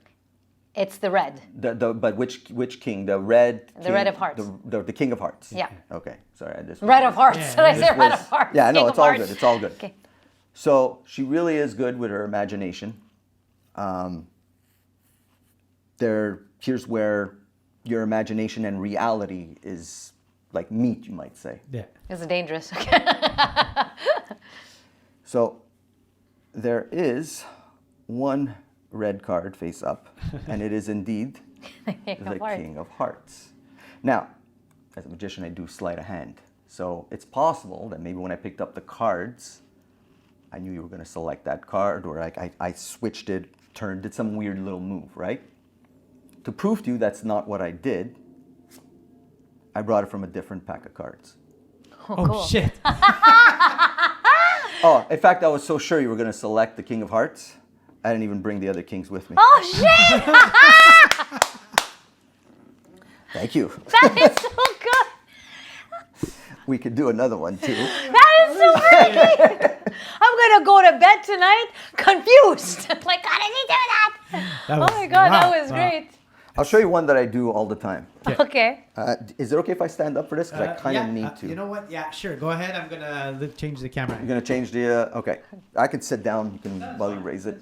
It's the red. But which king? The red. The red of hearts. The king of hearts. Yeah. Okay. Sorry, I just. Red of hearts. Yeah, Did I this say red was- of hearts? Yeah, no, King it's of all hearts. good. It's all good. Okay. So she really is good with her imagination. Here's where your imagination and reality is like meet, you might say. Yeah. This is dangerous. Okay. So there is 1 red card face up, and it is indeed King the of hearts. King of Hearts. Now, as a magician, I do sleight of hand. So it's possible that maybe when I picked up the cards, I knew you were going to select that card, or I switched it, did some weird little move, right? To prove to you that's not what I did, I brought it from a different pack of cards. Oh, cool. shit. Oh, in fact, I was so sure you were going to select the King of Hearts, I didn't even bring the other kings with me. Oh shit! Thank you. That is so good. We could do another one too. That is so freaky. I'm gonna go to bed tonight confused. Like, how did he do that? That Oh was- my god, that wow, was wow. great. I'll show you one that I do all the time. Okay. Is it okay if I stand up for this? Because I kind of need to. You know what? Yeah, sure. Go ahead. I'm gonna change the camera. You're gonna change the. Okay, I can sit down. You can while you raise it.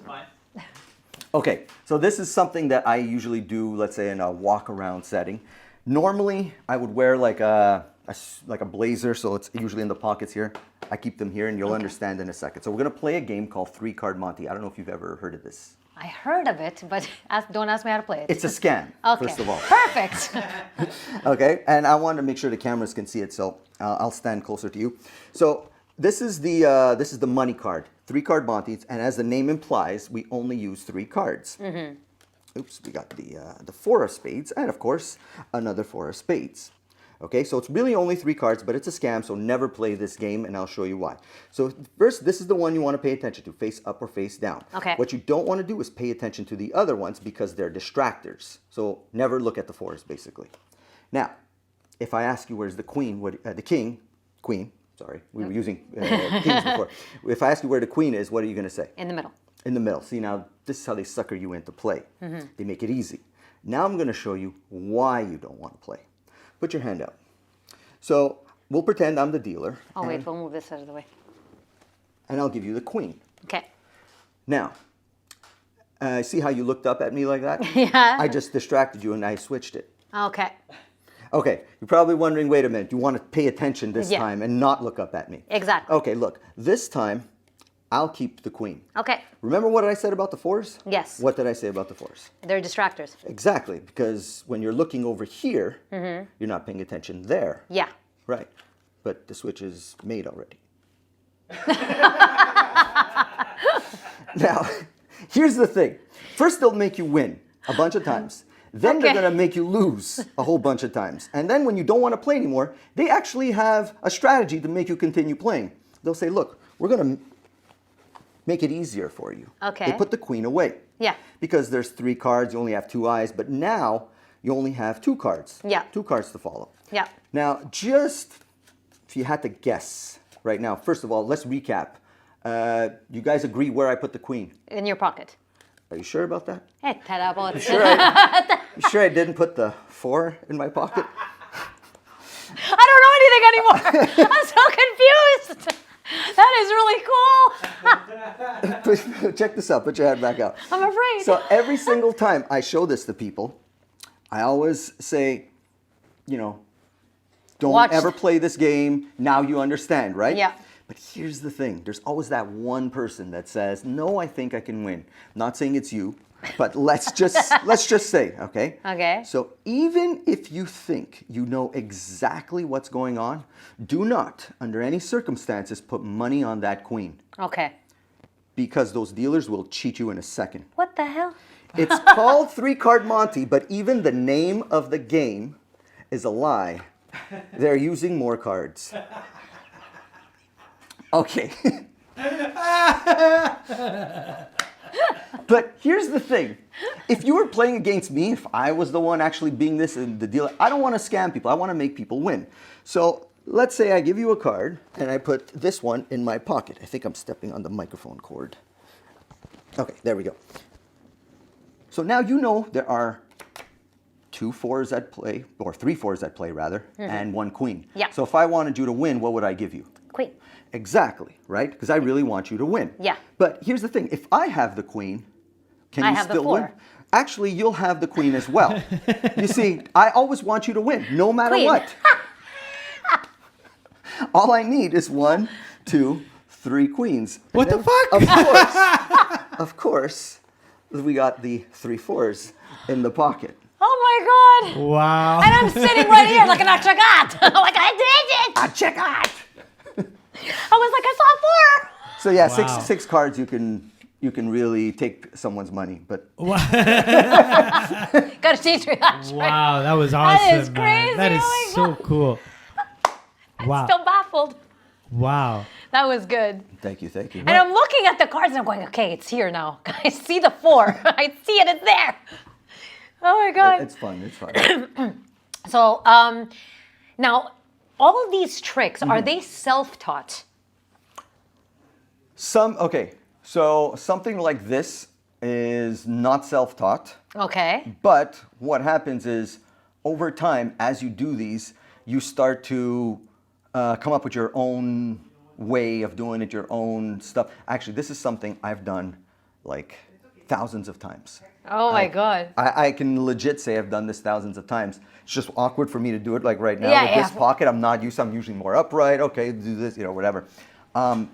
Okay, so this is something that I usually do. Let's say in a walk around setting. Normally, I would wear like a blazer, so it's usually in the pockets here. I keep them here, and you'll understand in a second. So we're gonna play a game called 3-Card Monte. I don't know if you've ever heard of this. I heard of it, but don't ask me how to play it. It's a scam. Okay. First of all. Perfect. Okay, and I wanted to make sure the cameras can see it, so I'll stand closer to you. So this is the money card, 3-Card Montes, and as the name implies, we only use 3 cards. Oops, we got the 4 of spades, and of course another 4 of spades. Okay, so it's really only 3 cards, but it's a scam, so never play this game, and I'll show you why. So first, this is the one you want to pay attention to, face up or face down. Okay. What you don't want to do is pay attention to the other ones because they're distractors. So never look at the 4s, basically. Now, if I ask you where's the queen, queen, sorry, we were using kings before. If I ask you where the queen is, what are you going to say? In the middle. In the middle. See, now this is how they sucker you into play. They make it easy. Now I'm going to show you why you don't want to play. Put your hand out. So we'll pretend I'm the dealer. Oh wait, we'll move this out of the way. And I'll give you the queen. Okay. Now, see how you looked up at me like that? Yeah. I just distracted you and I switched it. Okay. Okay, you're probably wondering, wait a minute, you want to pay attention this Yeah. time and not look up at me. Exactly. Okay, look, this time I'll keep the queen. Okay. Remember what I said about the 4s? Yes. What did I say about the 4s? They're distractors. Exactly, because when you're looking over here, you're not paying attention there. Yeah. Right, but the switch is made already. Now, here's the thing. First, they'll make you win a bunch of times. Then they're Okay. going to make you lose a whole bunch of times. And then when you don't want to play anymore, they actually have a strategy to make you continue playing. They'll say, look, we're going to make it easier for you. Okay. They put the queen away. Yeah. Because there's 3 cards, you only have 2 eyes, but now you only have 2 cards. Yeah. 2 cards to follow. Yeah. Now, just if you had to guess right now, first of all, let's recap. You guys agree where I put the queen? In your pocket. Are you sure about that? Hey, You sure I didn't put the 4 in my pocket? I don't know anything anymore. I'm so confused. That is really cool. Check this out. Put your head back out. I'm afraid. So every single time I show this to people, I always say, don't ever play this game. Now you understand, right? Yeah. But here's the thing. There's always that one person that says, no, I think I can win. I'm not saying it's you, but let's just say, okay? Okay. So even if you think you know exactly what's going on, do not, under any circumstances, put money on that queen. Okay. Because those dealers will cheat you in a second. What the hell? It's called 3-card Monty, but even the name of the game is a lie. They're using more cards. Okay. But here's the thing. If you were playing against me, if I was the one actually being this in the deal, I don't want to scam people. I want to make people win. So let's say I give you a card and I put this one in my pocket. I think I'm stepping on the microphone cord. Okay, there we go. So now you know there are 2 4s at play, or 3 4s at play rather, and 1 queen. Yeah. So if I wanted you to win, what would I give you? Queen. Exactly, right? Because I really want you to win. Yeah. But here's the thing. If I have the queen, can I you have the still 4. win? Actually, you'll have the queen as well. You see, I always want you to win, no matter Queen. what. All I need is 1, 2, 3 queens. What And the then, fuck? Of course, we got the 3 4s in the pocket. Oh my God. Wow. And I'm sitting right here like an achagat. Like I did it. Check out. I was like, I saw 4. So yeah, Wow. six cards you can really take someone's money, but Gotta teach me that. trick. Wow, that was awesome, is man. crazy. That is Oh my so God. cool. Wow. Still baffled. Wow. That was good. thank you. And I'm looking at the cards and I'm going, okay, it's here now. I see the 4. I see it. It's there. Oh my God. It's fun. So now, all of these tricks, are they self-taught? So something like this is not self-taught, Okay. but what happens is over time, as you do these, you start to come up with your own way of doing it, your own stuff. Actually, this is something I've done like thousands of times. Oh my God. I can legit say I've done this thousands of times. It's just awkward for me to do it like right now Yeah, with yeah. this pocket. I'm not used to, I'm usually more upright. Okay, do this, whatever. Last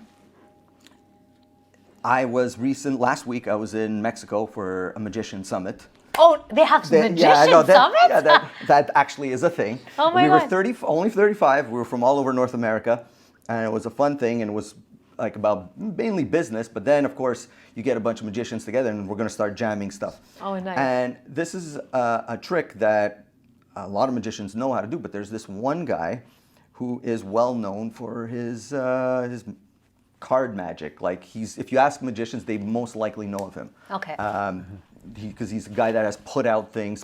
week I was in Mexico for a magician summit. Oh, they have magician summits? Yeah, that actually is a thing. Oh my we God. were only 35. We were from all over North America, and it was a fun thing, and it was like about mainly business. But then, of course, you get a bunch of magicians together, and we're going to start jamming stuff. Oh, nice. And this is a trick that a lot of magicians know how to do. But there's this one guy who is well known for his card magic. Like if you ask magicians, they most likely know of him. Okay. Because he's a guy that has put out things,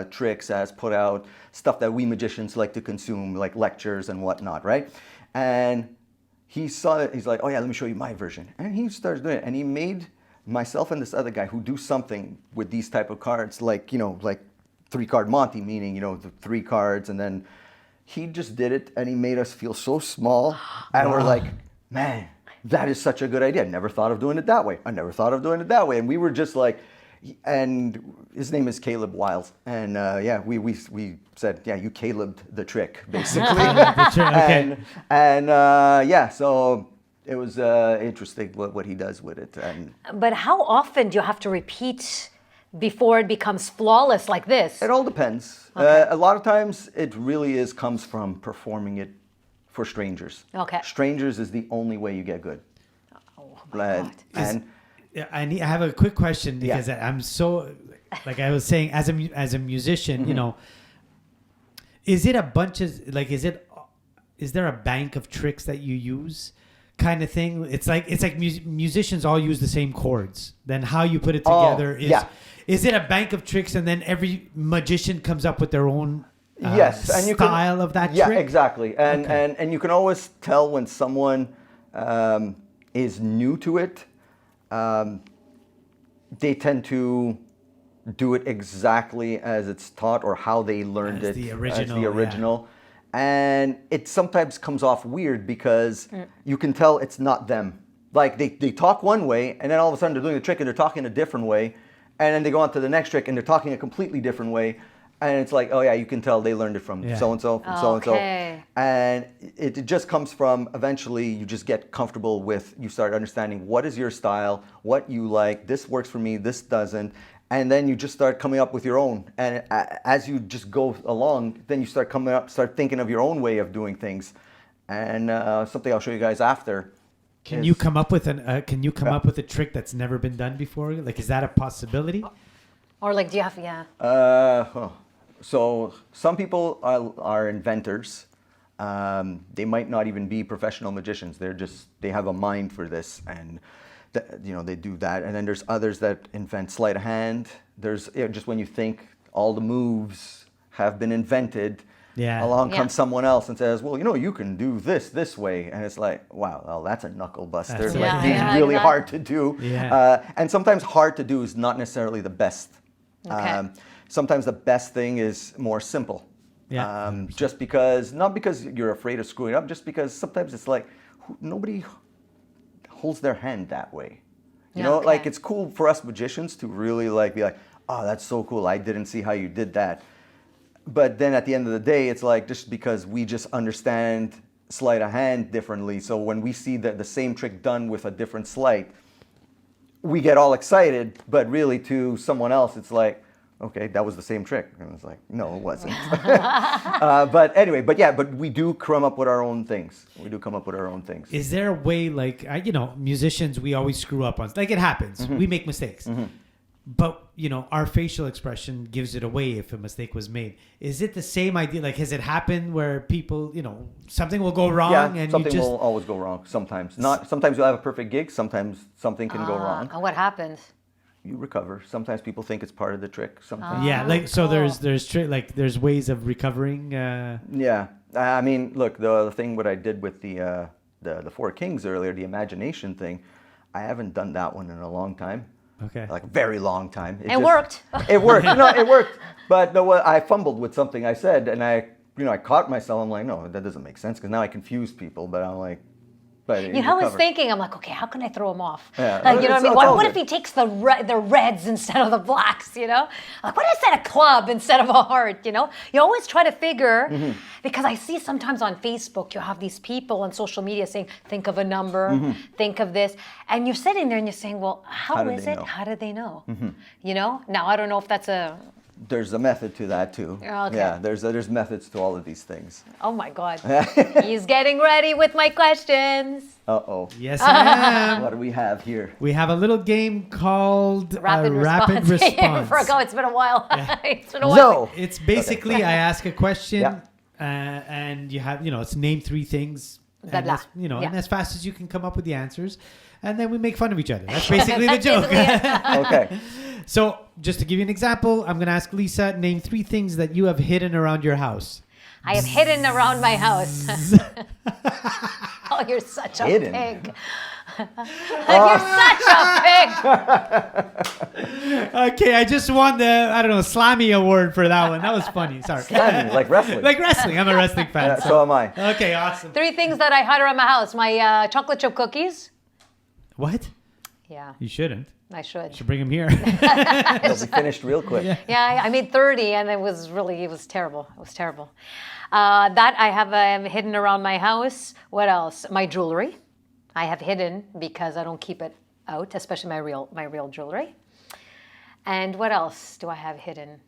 tricks, has put out stuff that we magicians like to consume, like lectures and whatnot, right? And he saw it, he's like, oh yeah, let me show you my version. And he starts doing it, and he made myself and this other guy who do something with these type of cards, like 3-card Monty, meaning, the 3 cards, and then he just did it, and he made us feel so small, and we're like, man, that is such a good idea. I never thought of doing it that way. And we were just like, and his name is Caleb Wiles. And we said, yeah, you Caleb'd the trick, basically. Okay. So it was interesting what he does with it. And But how often do you have to repeat before it becomes flawless like this? it all depends. Okay. A lot of times it really comes from performing it for strangers. Okay. Strangers is the only way you get good. Oh my God. And Yeah, I have a quick question because I'm so, like I was saying, as a musician, is it a bunch of is there a bank of tricks that you use, kind of thing? It's like musicians all use the same chords. Then how you put it together is it a bank of tricks, and then every magician comes up with their own yes, and you of that trick? trick? Yeah, exactly. And you can always tell when someone is new to it, they tend to do it exactly as it's taught or how they learned As it the as original, the original. And it sometimes comes off weird because you can tell it's not them. Like they talk one way, and then all of a sudden they're doing a trick and they're talking a different way, and then they go on to the next trick and they're talking a completely different way, and it's like, oh yeah, you can tell they learned it from so and so, from so and so, and it just comes from eventually you just get comfortable with, you start understanding what is your style, what you like, this works for me, this doesn't, and then you just start coming up with your own, and as you just go along, then you start thinking of your own way of doing things, and something I'll show you guys after. Can you come up with up with a trick that's never been done before? Like, is that a possibility? Or like, do you have, So some people are inventors. They might not even be professional magicians. They have a mind for this, and they do that. And then there's others that invent sleight of hand. There's just when you think all the moves have been invented. Yeah. Along comes someone else and says, well, you can do this way. And it's like, wow, well, that's a knuckle buster. That's Really hard to do. Yeah. And sometimes hard to do is not necessarily the best. Okay. Sometimes the best thing is more simple. Yeah. Just because, not because you're afraid of screwing up, just because sometimes it's like, nobody holds their hand that way. Like it's cool for us magicians to really be like, oh, that's so cool. I didn't see how you did that. But then at the end of the day, it's like just because we just understand sleight of hand differently. So when we see the same trick done with a different sleight, we get all excited. But really to someone else, it's like, okay, that was the same trick. And it's like, no, it wasn't. But anyway, but we do come up with our own things. Is there a way, musicians, we always screw up on, it happens. Mm-hmm. We make mistakes. Mm-hmm. But, our facial expression gives it away if a mistake was made. Is it the same idea? Like, has it happened where people, something will go wrong? Yeah, something will always go wrong sometimes. Sometimes you'll have a perfect gig. Sometimes something can go wrong. And what happens? You recover. Sometimes people think it's part of the trick. Sometimes. So there's ways of recovering. Yeah. I mean, look, the thing what I did with the Four Kings earlier, the imagination thing, I haven't done that one in a long time. Okay. Like a very long time. It worked. It worked. It worked. But I fumbled with something I said, and I caught myself. I'm like, no, that doesn't make sense, because now I confuse people. But I'm like, I was thinking, I'm like, okay, how can I throw him off? Yeah. What I mean? What if he takes the reds instead of the blacks? Like, what if I said a club instead of a heart? You always try to figure, because I see sometimes on Facebook you have these people on social media saying, think of a number, think of this, and you're sitting there and you're saying, well, how is it? How did they know? Now I don't know if that's There's a method to that too. Okay. Yeah, there's methods to all of these things. Oh my God. He's getting ready with my questions. Uh-oh. Yes, I am. What do we have here? We have a little game called Rapid Response. It's been a while. It's been a while. No. It's basically I ask a question, Yeah. and you have it's name three things, Blah, and blah. and as fast as you can come up with the answers, and then we make fun of each other. That's basically the joke. Okay. So, just to give you an example, I'm going to ask Lisa, name three things that you have hidden around your house. I have hidden around my house. Oh, you're such a Hidden? pig. You're such a pig. Okay, I just won the, Slammy award for that one. That was funny. Sorry. Slammy, like wrestling. Like wrestling. I'm a wrestling fan. Yeah, so am I. Okay, awesome. Three things that I hide around my house. My chocolate chip cookies. What? Yeah, You shouldn't. I should. You should bring him here. They'll be finished real quick. Yeah, I made 30 and it was terrible. It was terrible. That I have hidden around my house. What else? My jewelry. I have hidden because I don't keep it out, especially my real jewelry. And what else do I have hidden?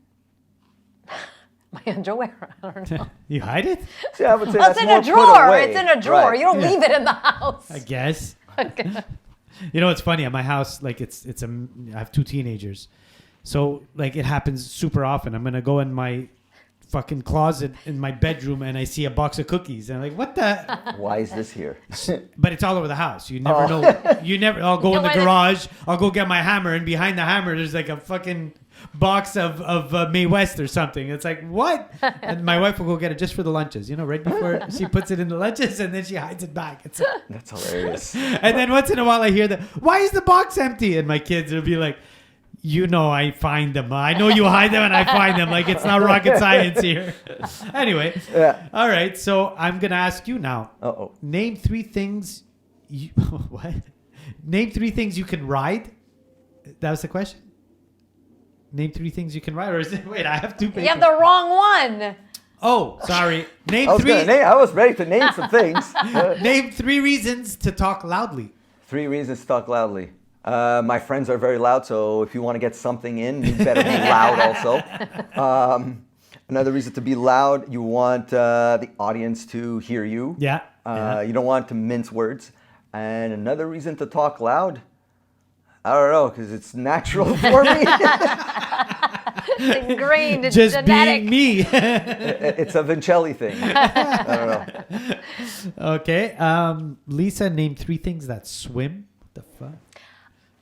My underwear. I don't know. You hide it? See, I would say It's that's in more a drawer. put away. It's in a drawer. Right. You don't leave it in the house. I guess. Okay. It's funny at my house. Like I have two teenagers, so it happens super often. I'm gonna go in my fucking closet in my bedroom and I see a box of cookies and I'm like, what the? Why is this here? But it's all over the house. You never know. You never. I'll go in the garage. I'll go get my hammer, and behind the hammer there's like a fucking box of Mae West or something. It's like, what? And my wife will go get it just for the lunches, right before she puts it in the lunches, and then she hides it back. That's hilarious. And then once in a while I hear why is the box empty? And my kids will be like, I find them. I know you hide them and I find them. Like, it's not rocket science here. Anyway. Yeah. All right. So I'm going to ask you now. Uh-oh. Name 3 things. What? Name 3 things you can ride. That was the question? Name 3 things you can ride. Or is it, wait, I have 2 papers. You have the wrong one. Oh, sorry. Name I was 3. I was ready to name some things. Name 3 reasons to talk loudly. 3 reasons to talk loudly. My friends are very loud, so if you want to get something in, you better be loud also. Another reason to be loud, you want the audience to hear you. Yeah. You don't want to mince words. And another reason to talk loud, I don't know, because it's natural for me. It's ingrained. It's Just genetic. being me. It's a Vincelli thing. I don't know. Okay. Lisa, name 3 things that swim. What the fuck?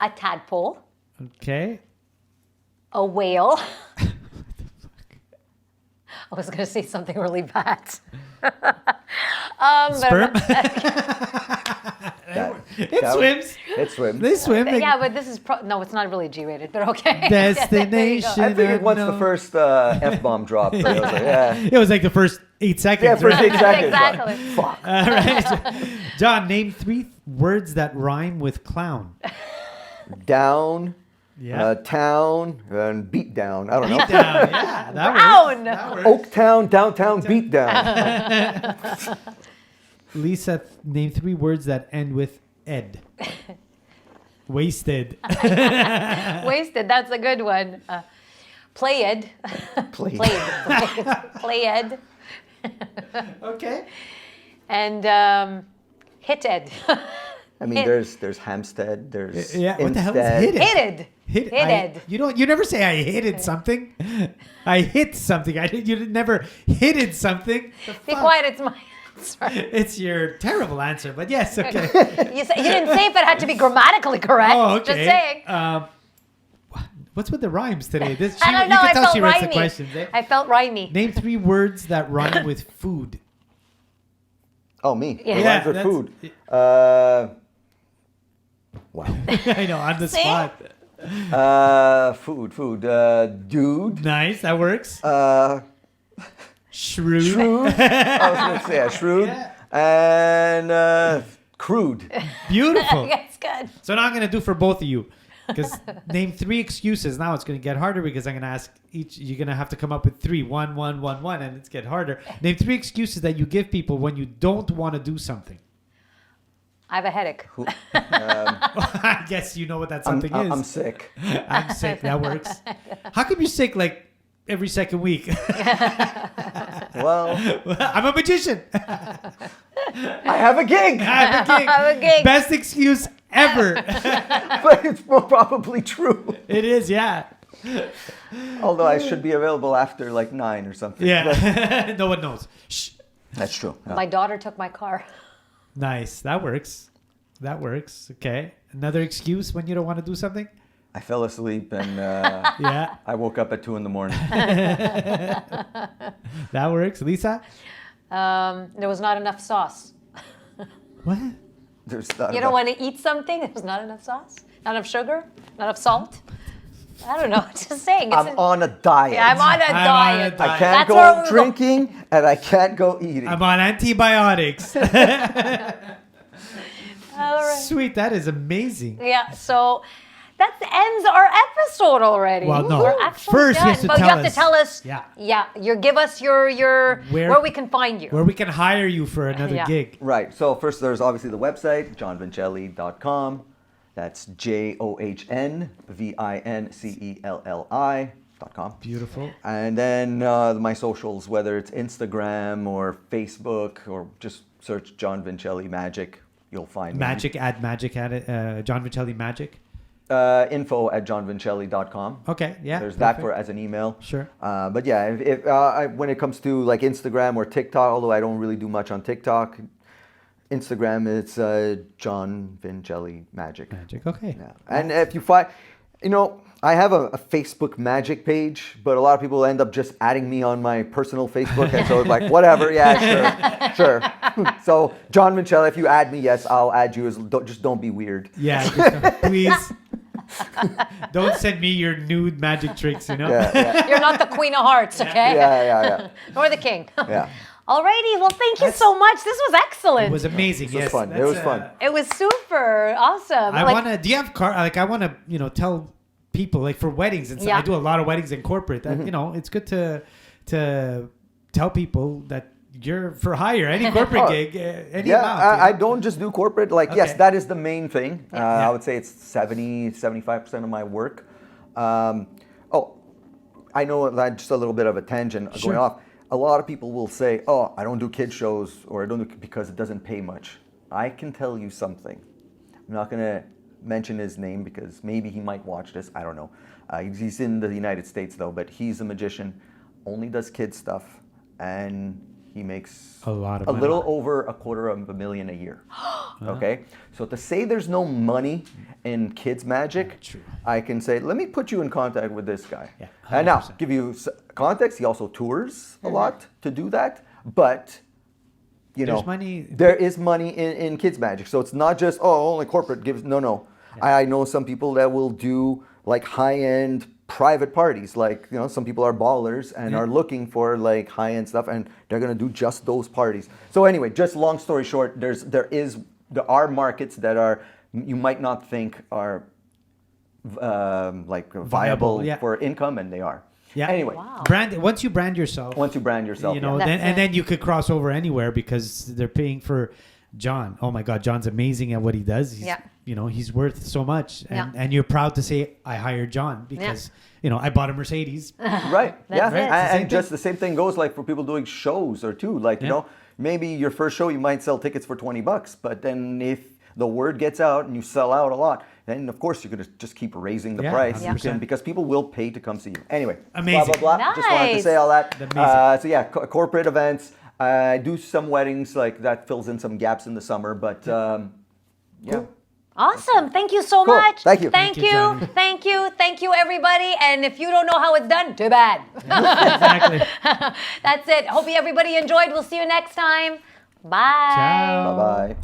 A tadpole. Okay. A whale. I was going to say something really bad. Sperm? It swims. It swims. They swim. Yeah, but this is no, it's not really G-rated, but okay. Destination. I figured once the unknown. first F-bomb dropped, I was like, yeah. It was like the first 8 seconds. Yeah, first right? 8 seconds. Exactly. Fuck. All right. John, name 3 words that rhyme with clown. Down, Yeah. town, and beat down. I don't know. Beat down. Yeah. That Brown. works. That works. Oaktown, downtown, beat down. Lisa, name 3 words that end with ed. Wasted. Wasted. That's a good one. Played. Played. Played. Okay. And hitted. I mean, there's Hampstead, there's Yeah, what the hell is Instead. hitted? Hitted. Hitted. You never say I hitted something. I hit something. You never hitted something. The Be fuck? quiet. It's my answer. It's your terrible answer, but yes, okay. You didn't say if it had to be grammatically correct. Oh, okay. Just saying. What's with the rhymes today? I don't know. You I can tell felt she writes the rhymey. questions. Eh? I felt rhymey. Name 3 words that rhyme with food. Oh, me. Yeah. The Yeah, rhymes with that's- food. Wow. I know, on the See? spot. Food. Dude. Nice, that works. Shrewd. Shrewd. I was going to say shrewd. Yeah. And crude. Beautiful. That's good. So now I'm going to do for both of you. Because name 3 excuses. Now it's going to get harder because I'm going to ask each. You're going to have to come up with 3. 1, 1, 1, 1, and it's get harder. Name 3 excuses that you give people when you don't want to do something. I have a headache. I guess you know what that something is. I'm sick. I'm sick. That works. How come you're sick like every second week? Well, I'm a magician. I have a gig. I have a gig. I have a gig. Best excuse ever. But it's more probably true. It is, yeah. Although I should be available after like 9 or something. Yeah. No one knows. Shh. That's true. Yeah. My daughter took my car. Nice. That works. That works. Okay. Another excuse when you don't want to do something? I fell asleep and Yeah. I woke up at 2 a.m. That works. Lisa? There was not enough sauce. What? There's not You don't want to eat something? There was not enough sauce? Not enough sugar? Not enough salt? I don't know. Just saying. I'm on a diet. Yeah, I'm on a I'm on a diet. diet. I can't That's where go we drinking and I can't go eating. I'm on antibiotics. All right. Sweet. That is amazing. Yeah, so that ends our episode already. Well, no. We're actually First, you done. have to but tell you have us- to tell us. Yeah. Give us your where we can find you. Where we can hire you for another Yeah. gig. Right. So first, there's obviously the website, johnvincelli.com. That's JOHNVINCELLI.com. Beautiful. And then my socials, whether it's Instagram or Facebook, or just search John Vincelli Magic, you'll find Magic at John Vincelli Magic. me. Info at johnvincelli.com. Okay. Yeah. There's that perfect. as an email. Sure. But yeah, when it comes to like Instagram or TikTok, although I don't really do much on TikTok, Instagram it's John Vincelli Magic. Magic. Okay. Yeah. And if you find, I have a Facebook magic page, but a lot of people end up just adding me on my personal Facebook, and so it's like, whatever, yeah, sure. So, John Vincelli, if you add me, yes, I'll add you. Just don't be weird. Yeah, just please. Don't send me your nude magic tricks, you know? Yeah. You're not the Queen of Hearts, okay? Yeah. Nor the King. Yeah. Alrighty, well, thank you so much. This was excellent. It was amazing. It was fun. It was fun. It was super awesome. I wanna. Do you have I wanna tell people like for weddings and stuff. Yeah. I do a lot of weddings in corporate. That, it's good to tell people that you're for hire any corporate gig. Any amount, I don't just do corporate. Like, yes, Okay. that is the main thing. Yeah. I would say it's 75% of my work. I know that just a little bit of a tangent going off. A lot of people will say, "Oh, I don't do kid shows, or I don't do because it doesn't pay much." I can tell you something. I'm not going to mention his name because maybe he might watch this. I don't know. He's in the United States though, but he's a magician, only does kid stuff, and he makes a lot of a money. little over $250,000 a year. Okay, so to say there's no money in kids magic, True. I can say, let me put you in contact with this guy. Yeah, And now, 100%. give you context. He also tours a lot to do that, but There's money. there is money in kids magic. So it's not just only corporate gives. No. I know some people that will do like high-end private parties. Like some people are ballers and are looking for like high-end stuff, and they're gonna do just those parties. So anyway, just long story short, there are markets that are you might not think are like viable yeah. for income, and they are. Yeah. Anyway, Wow. Once you brand yourself, once you brand yourself, then you could cross over anywhere because they're paying for John. Oh my God, John's amazing at what he does. He's worth so much, and you're proud to say I hired John because I bought a Mercedes. Right. That's Yeah. it. And just the same thing goes like for people doing shows or too. Like, maybe your first show you might sell tickets for $20, but then if the word gets out and you sell out a lot, then of course you're going to just keep raising the price. 100%. Because people will pay to come see you. Anyway, Amazing. blah, blah, blah. Just wanted to Nice. say all that. Amazing. So yeah, corporate events. I do some weddings, like that fills in some gaps in the summer, but yeah. Awesome. Thank you so Cool. much. Thank you. Thank Thank you, you. Johnny. Thank you. Thank you, everybody. And if you don't know how it's done, too bad. Exactly. That's it. Hope everybody enjoyed. We'll see you next time. Bye. Ciao. Bye-bye.